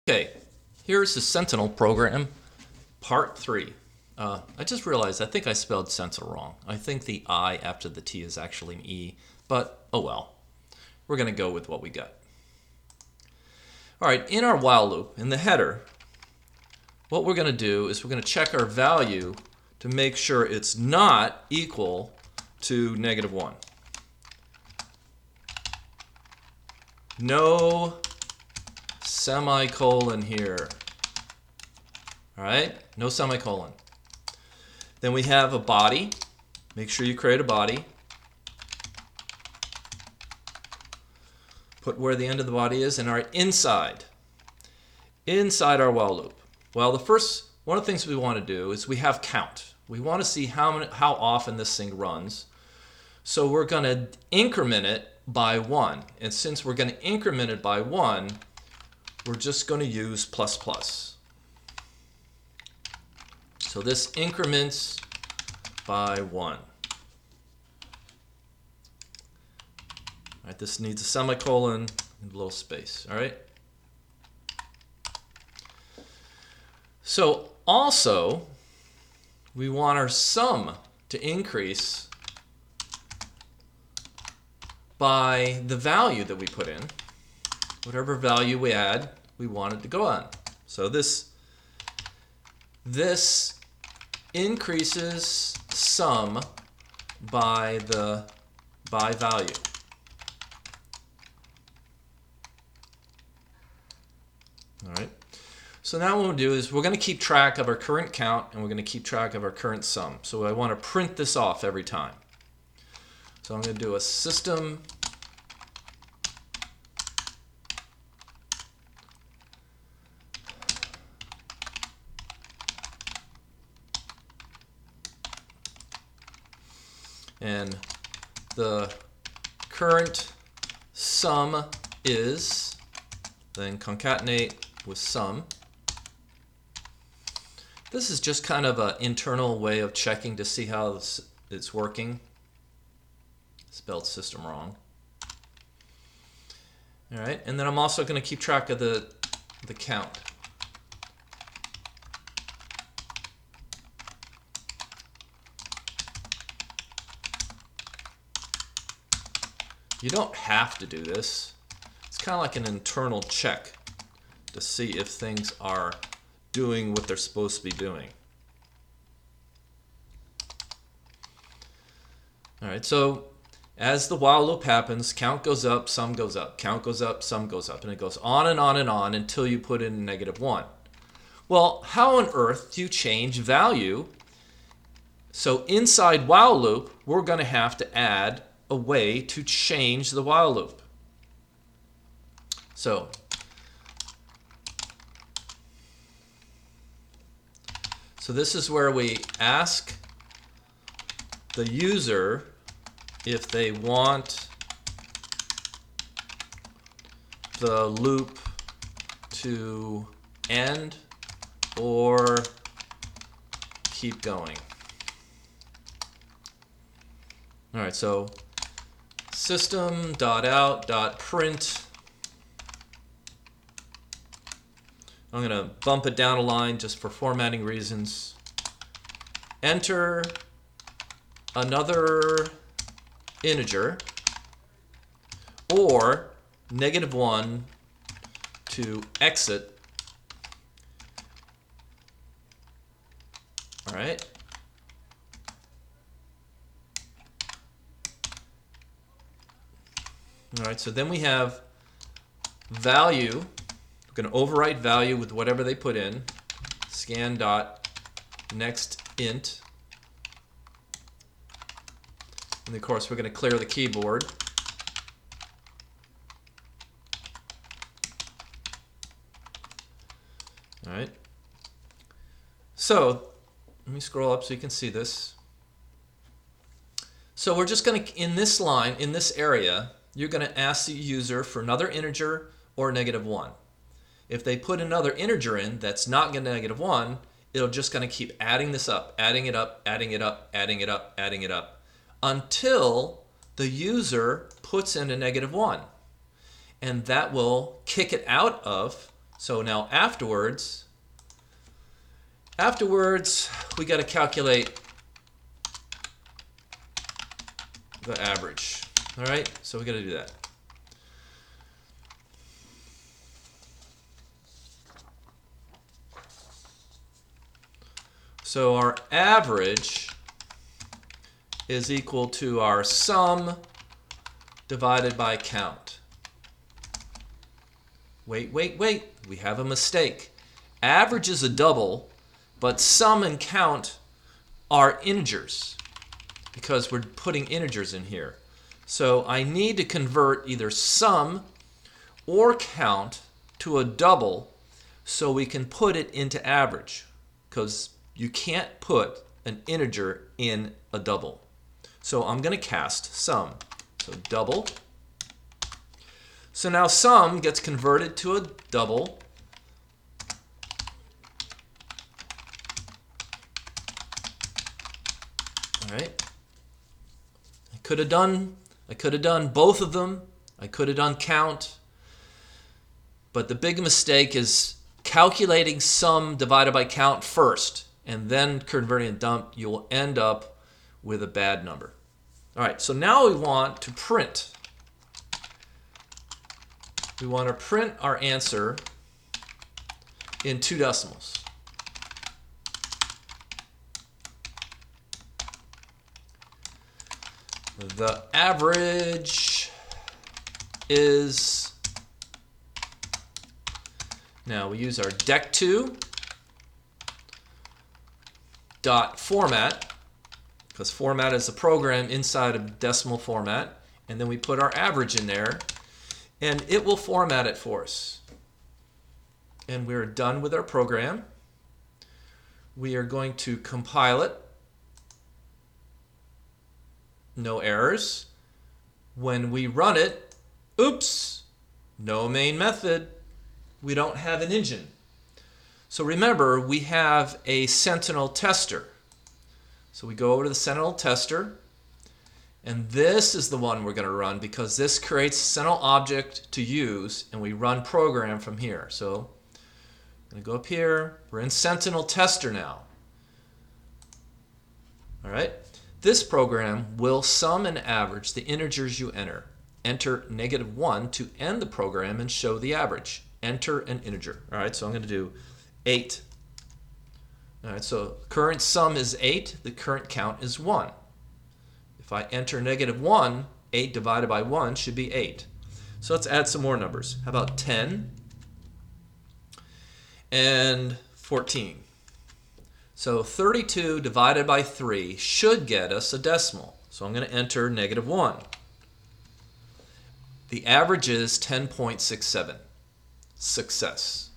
Okay, here's the Sentinel program, part 3. I just realized I think I spelled Sentinel wrong. I think the I after the T is actually an E, but oh well. We're going to go with what we got. All right, in our while loop, in the header, what we're going to do is we're going to check our value to make sure it's not equal to -1. No semicolon here. All right, no semicolon. Then we have a body. Make sure you create a body. Put where the end of the body is, and our inside our while loop. Well, one of the things we want to do is we have count. We want to see how often this thing runs. So we're going to increment it by 1. And since we're going to increment it by 1, we're just going to use ++. So this increments by 1. All right, this needs a semicolon and a little space. All right. So also, we want our sum to increase by the value that we put in. Whatever value we add, we want it to go on. So this increases sum by value. All right. So now what we'll do is we're going to keep track of our current count and we're going to keep track of our current sum. So I want to print this off every time. So I'm going to do a system and the current sum is, then concatenate with sum. This is just kind of an internal way of checking to see how it's working. Spelled system wrong. All right, and then I'm also going to keep track of the count. You don't have to do this. It's kind of like an internal check to see if things are doing what they're supposed to be doing. All right, so as the while loop happens, count goes up, sum goes up, count goes up, sum goes up, and it goes on and on and on until you put in -1. Well, how on earth do you change value? So inside while loop, we're going to have to add a way to change the while loop. So this is where we ask the user if they want the loop to end or keep going. All right, so system.out.print. I'm going to bump it down a line just for formatting reasons. Enter another integer or -1 to exit. All right. All right, so then we have value. We're going to overwrite value with whatever they put in. Scan dot next int. And of course, we're going to clear the keyboard. All right. So let me scroll up so you can see this. So we're just going to, in this line, in this area, you're going to ask the user for another integer or -1. If they put another integer in that's not going to -1, it'll just going to keep adding this up, adding it up, adding it up, adding it up, adding it up, until the user puts in a -1. And that will kick it out of So now afterwards, we got to calculate the average. All right, so we got to do that. So our average is equal to our sum divided by count. Wait, we have a mistake. Average is a double, but sum and count are integers because we're putting integers in here. So I need to convert either sum or count to a double so we can put it into average, because you can't put an integer in a double. So I'm going to cast sum. So double. So now sum gets converted to a double. All right. I could have done both of them. I could have done count. But the big mistake is calculating sum divided by count first and then converting a dump. You will end up with a bad number. All right, so now we want to print. We want to print our answer in 2 decimals. The average is, now we use our dec2 dot format, because format is a program inside of decimal format, and then we put our average in there, and it will format it for us. And we're done with our program. We are going to compile it. No errors. When we run it, oops, no main method. We don't have an engine. So remember, we have a Sentinal tester. So we go over to the Sentinel tester, and this is the one we're going to run because this creates a Sentinel object to use, and we run program from here. So I'm going to go up here. We're in Sentinel tester now. All right. This program will sum and average the integers you enter. Enter -1 to end the program and show the average. Enter an integer. All right, so I'm going to do 8. All right, so current sum is 8. The current count is 1. If I enter -1, 8 divided by 1 should be 8. So let's add some more numbers. How about 10 and 14? So 32 divided by 3 should get us a decimal. So I'm going to enter -1. The average is 10.67. Success.